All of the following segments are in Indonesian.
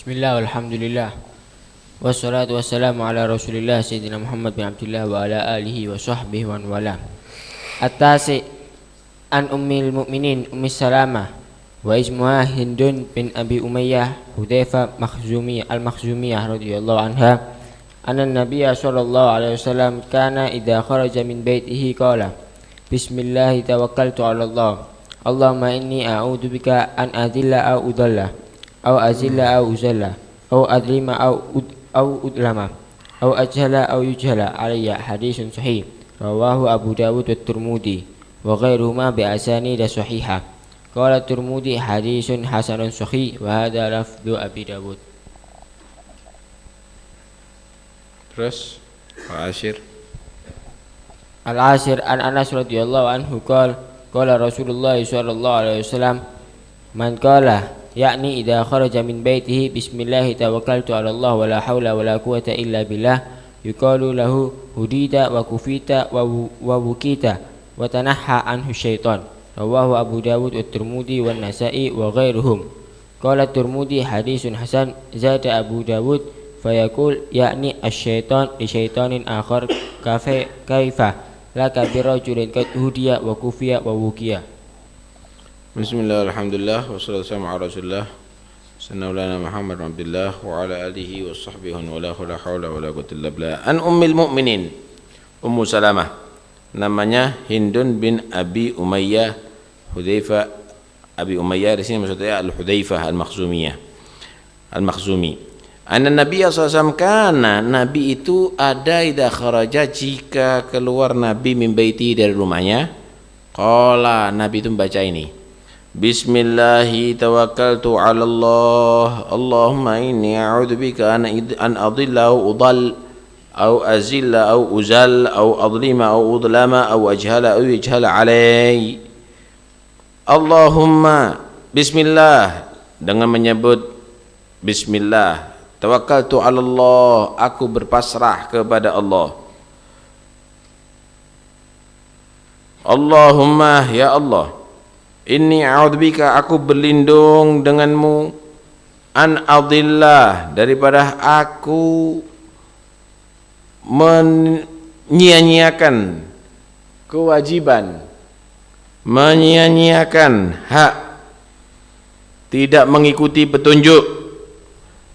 Bismillah, alhamdulillah. Wassalatu wassalamu ala rasulillah Sayyidina Muhammad bin Abdullah wa ala alihi wa sahbihi wa wala. At-tasi an ummil mu'minin Ummi Salamah wa ismuha Hindun bin Abi Umayyah Hudzaifah al-Makhzumiyah radhiyallahu anha anna Nabiyya sallallahu alaihi wasallam kana idza kharaja min baitihi qala Bismillah tawakkaltu 'ala Allah. Allahumma inni a'udzu bika an adilla aw udalla aw azilla aw uzalla aw adlima aw udlama aw ajhala aw yujhala alayya. Hadisun sahih rawahu Abu Dawud wa Tirmidzi wa ghairuhuma bi asanid sahihah. Qala Tirmidzi hadisun hasanun sahih wa hadha lafdhu Abi Dawud. Terus Al-Ashir Al-Ashir an Anas radhiyallahu anhu qala Rasulullah sallallahu alaihi wasallam man qala yakni idza kharaja min baitihi bismillah tawakkaltu 'ala Allah wa la haula wa la quwwata illa billah yuqalu lahu hudita wa kufita wa wukita wa tanahha anhu syaitan. Rawahu Abu Dawud wa Tirmidzi wa Nasa'i wa ghairuhum. Qala Tirmidzi hadisun hasan. Zada Abu Dawud fayaqul yakni asy-syaitan li syaitanin akhar kaifa laka bi rajulin qad hudiya wa kufiya wa wukiya. Bismillah, alhamdulillah, wassalatu wassalamu ala rasulillah Sayyidina Muhammad bin Abdullah wa ala alihi wa sahbihi wa la hawla wa la quwwata illa billah. An ummil mu'minin Ummu Salamah, namanya Hindun bin Abi Umayyah Hudzaifah. Abi Umayyah di sini maksudnya Al-Hudzaifah Al-Makhzumi. Anna Nabiya SAW kana, Nabi itu ada idza kharaja, jika keluar Nabi min baiti, dari rumahnya. Qala, Nabi itu membaca ini, Bismillahi tawakkaltu 'ala Allah. Allahumma inni a'udzubika an adilla aw udall aw azilla aw uzal aw adlima aw udlama aw ajhala aw yajhala alai. Allahumma, bismillah, dengan menyebut bismillah. Tawakkaltu 'ala Allah, aku berpasrah kepada Allah. Allahumma, ya Allah, inni a'udzubika, aku berlindung denganmu, an adillah, daripada aku menyia-nyiakan kewajiban, menyia-nyiakan hak, tidak mengikuti petunjuk,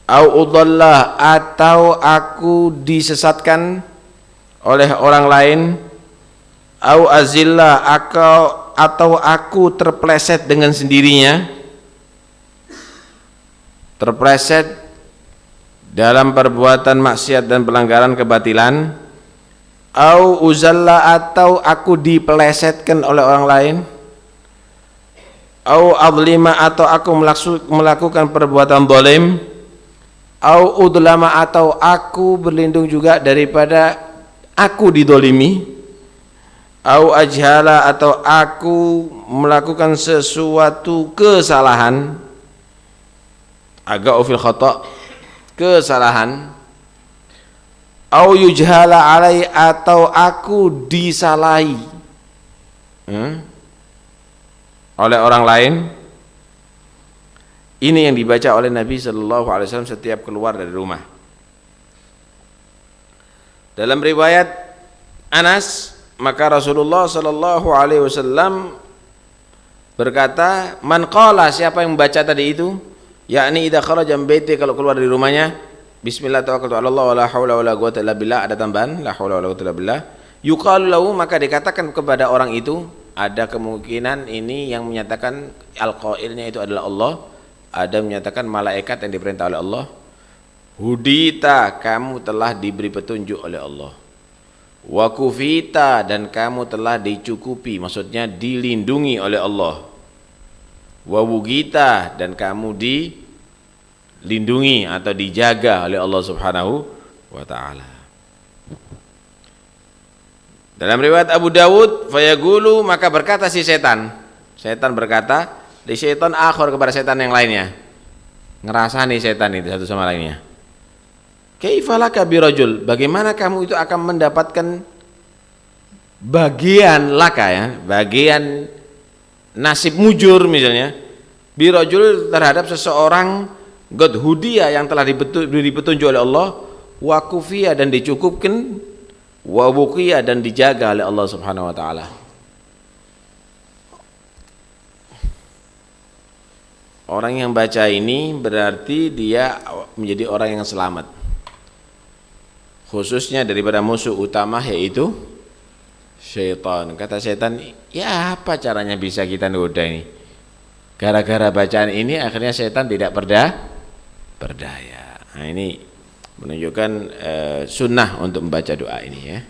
au udallah, atau aku disesatkan oleh orang lain, au azillah, atau aku terpleset dengan sendirinya, terpleset dalam perbuatan maksiat dan pelanggaran kebatilan, au uzalla, atau aku dipelesetkan oleh orang lain, au adlima, atau aku melakukan perbuatan zalim, au udlama, atau aku berlindung juga daripada aku didolimi, au ajhala, atau aku melakukan sesuatu kesalahan, agak fil khata', kesalahan, au yujhala alai, atau aku disalahi oleh orang lain. Ini yang dibaca oleh Nabi sallallahu alaihi wasallam setiap keluar dari rumah. Dalam riwayat Anas, maka Rasulullah sallallahu alaihi wasallam berkata, man qala, siapa yang membaca tadi itu, yakni idza kharaja min baiti, kalau keluar dari rumahnya, bismillah tawakkaltu 'ala Allah wa la haula wa la quwwata illa billah, ada tambahan la haula wa la quwwata illa billah, yuqalu lahu, maka dikatakan kepada orang itu, ada kemungkinan ini yang menyatakan al-qailnya itu adalah Allah, ada menyatakan malaikat yang diperintah oleh Allah, hudita, kamu telah diberi petunjuk oleh Allah, wa kufita, dan kamu telah dicukupi, maksudnya dilindungi oleh Allah, wa wugita, dan kamu dilindungi atau dijaga oleh Allah Subhanahu wa ta'ala. Dalam riwayat Abu Dawud, fayaqulu, maka berkata si setan berkata di syaitan akhir, kepada setan yang lainnya, ngerasani setan itu satu sama lainnya, kaifalaka birajul, bagaimana kamu itu akan mendapatkan bagian laka, ya, bagian nasib mujur misalnya, birajul, terhadap seseorang God hudia yang telah diberi petunjuk oleh Allah, wa kufiya dan dicukupkan, wa wuqiya dan dijaga oleh Allah Subhanahu wa taala. Orang yang baca ini berarti dia menjadi orang yang selamat, khususnya daripada musuh utama yaitu syaitan. Kata syaitan, ya apa caranya bisa kita noda ini? Gara-gara bacaan ini akhirnya syaitan tidak berdaya. Nah, ini menunjukkan sunnah untuk membaca doa ini ya.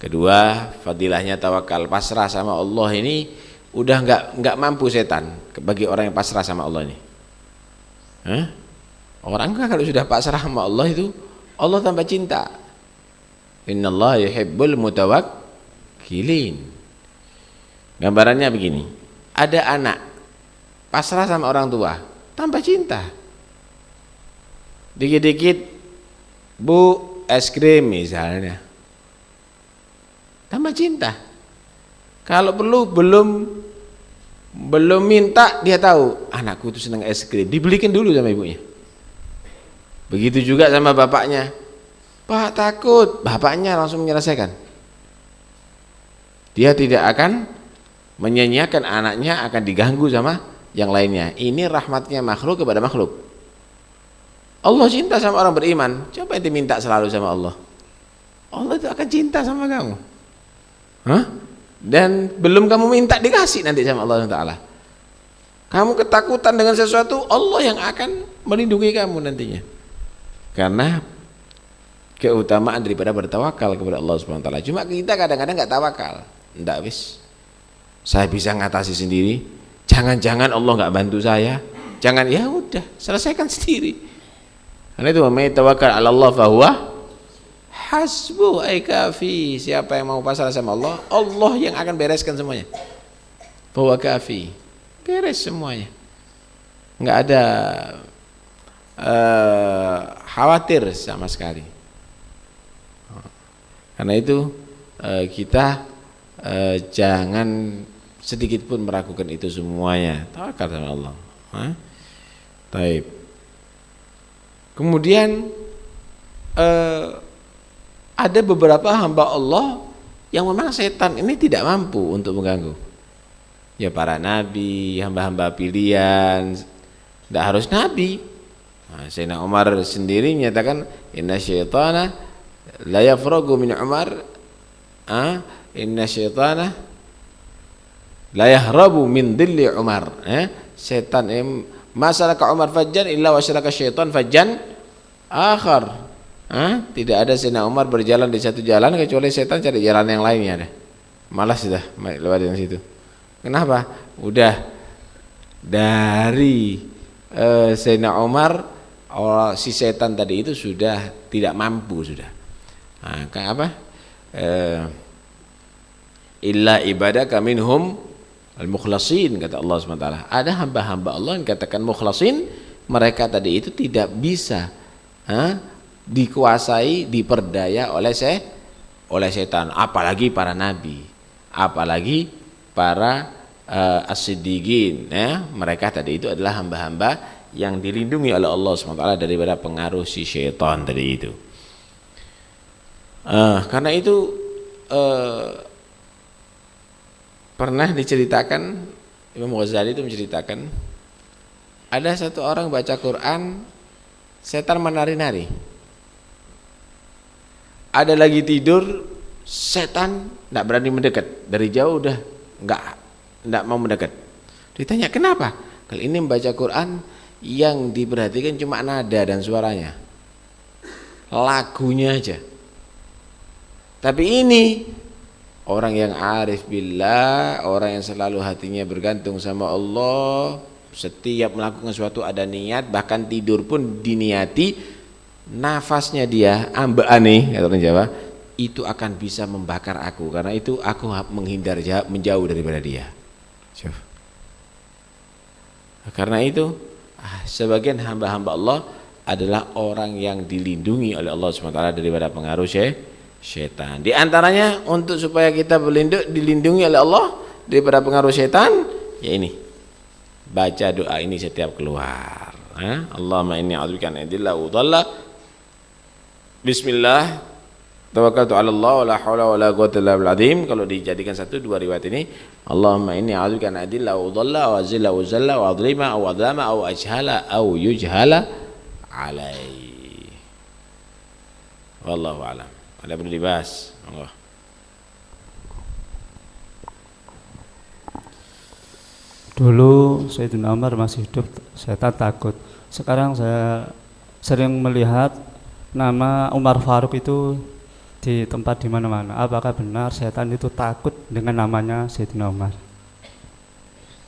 Kedua, fadilahnya tawakal, pasrah sama Allah ini udah nggak mampu setan bagi orang yang pasrah sama Allah ini. Orang kan kalau sudah pasrah sama Allah itu Allah tambah cinta. Innallaha yuhibbul mutawakkilin. Gambarannya begini, ada anak pasrah sama orang tua, tambah cinta. Dikit-dikit, Bu, es krim misalnya, tambah cinta. Kalau perlu belum minta, dia tahu anakku itu senang es krim, dibelikan dulu sama ibunya. Begitu juga sama bapaknya. Pak takut, bapaknya langsung menyelesaikan. Dia tidak akan menyanyiakan anaknya akan diganggu sama yang lainnya. Ini rahmatnya makhluk kepada makhluk. Allah cinta sama orang beriman. Coba ente minta selalu sama Allah, Allah itu akan cinta sama kamu. Dan belum kamu minta dikasih nanti sama Allah Taala. Kamu ketakutan dengan sesuatu, Allah yang akan melindungi kamu nantinya. Karena keutamaan daripada bertawakal kepada Allah Subhanahu wa taala. Cuma kita kadang-kadang enggak tawakal. Enggak wis. Saya bisa ngatasi sendiri. Jangan-jangan Allah enggak bantu saya. Jangan, ya udah, selesaikan sendiri. Karena itu may tawakkal 'ala Allah fa huwa hasbuh ay kafi. Siapa yang mau pasrah sama Allah, Allah yang akan bereskan semuanya. Fa huwa kafi. Beres semuanya. Enggak ada khawatir sama sekali. Karena itu kita jangan sedikit pun meragukan itu semuanya. Tawakal sama Allah. Taib. Kemudian ada beberapa hamba Allah yang memang setan ini tidak mampu untuk mengganggu. Ya para nabi, hamba-hamba pilihan, tidak harus nabi. Sayyidina Umar sendiri menyatakan inna syaitana la yafragu min Umar, inna syaitana la yahrabu min dhilli Umar. Setan masalaka Umar fajjan illa wasalaka syaitan fajjan akhar. Tidak ada Sayyidina Umar berjalan di satu jalan kecuali setan cari jalan yang lainnya deh. Malas sudah lewat yang situ. Kenapa? Udah dari Sayyidina Umar, si setan tadi itu sudah tidak mampu sudah. Kayak apa? Illa ibadaka minhum al-mukhlasin, kata Allah SWT. Ada hamba-hamba Allah yang katakan mukhlasin, mereka tadi itu tidak bisa dikuasai, diperdaya oleh setan, apalagi para nabi, apalagi para as-siddiqin, mereka tadi itu adalah hamba-hamba yang dilindungi oleh Allah SWT daripada pengaruh si syaitan tadi itu. Karena itu pernah diceritakan, Imam Ghazali itu menceritakan ada satu orang baca Quran, setan menari-nari. Ada lagi tidur, setan tidak berani mendekat, dari jauh udah enggak mau mendekat. Ditanya kenapa? Kali ini membaca Quran yang diperhatikan cuma nada dan suaranya, lagunya aja. Tapi ini orang yang arif billah, orang yang selalu hatinya bergantung sama Allah, setiap melakukan sesuatu ada niat, bahkan tidur pun diniati, nafasnya dia ambeane, kata orang Jawa, itu akan bisa membakar aku, karena itu aku menghindar menjauh daripada dia. Karena itu sebagian hamba-hamba Allah adalah orang yang dilindungi oleh Allah SWT daripada pengaruh syaitan. Di antaranya untuk supaya kita dilindungi oleh Allah daripada pengaruh syaitan, ya ini, baca doa ini setiap keluar. Allahumma inni a'udzubika an adilla wa udalla. Bismillah. Tawakkaltu 'ala Allah wa la haula wa la quwwata illa billah azim. Kalau dijadikan satu dua riwayat ini, Allahumma inni a'udzubika an adilla wa udalla wa azilla wa zalla wa adlima aw adlama aw ajhala aw yujhala alai. Wallahu a'lam. Ada perlu dibahas? Allah. Dulu Sayyidina Umar masih hidup, setan takut. Sekarang saya sering melihat nama Umar Faruq itu di tempat di mana-mana. Apakah benar setan itu takut dengan namanya Sayyidina Umar?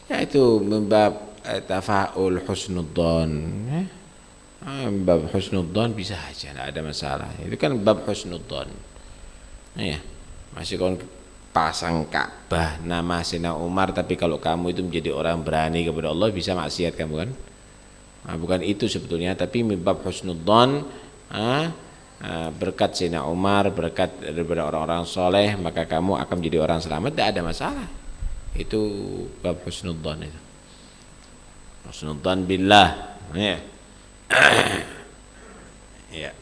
Ya itu membab tafaul husnudzon. Bab husnudzon bisa aja, tidak ada masalah. Itu kan bab husnudzon. Ya, masih kon pasang Ka'bah nama Sayyidina Umar, tapi kalau kamu itu menjadi orang berani kepada Allah bisa maksiat kamu kan? Nah, bukan itu sebetulnya, tapi bab husnudzon, berkat Sayyidina Umar, berkat daripada orang-orang soleh, maka kamu akan menjadi orang selamat, tidak ada masalah. Itu bab husnudzon itu. Husnudzon billah. Ya. Ya.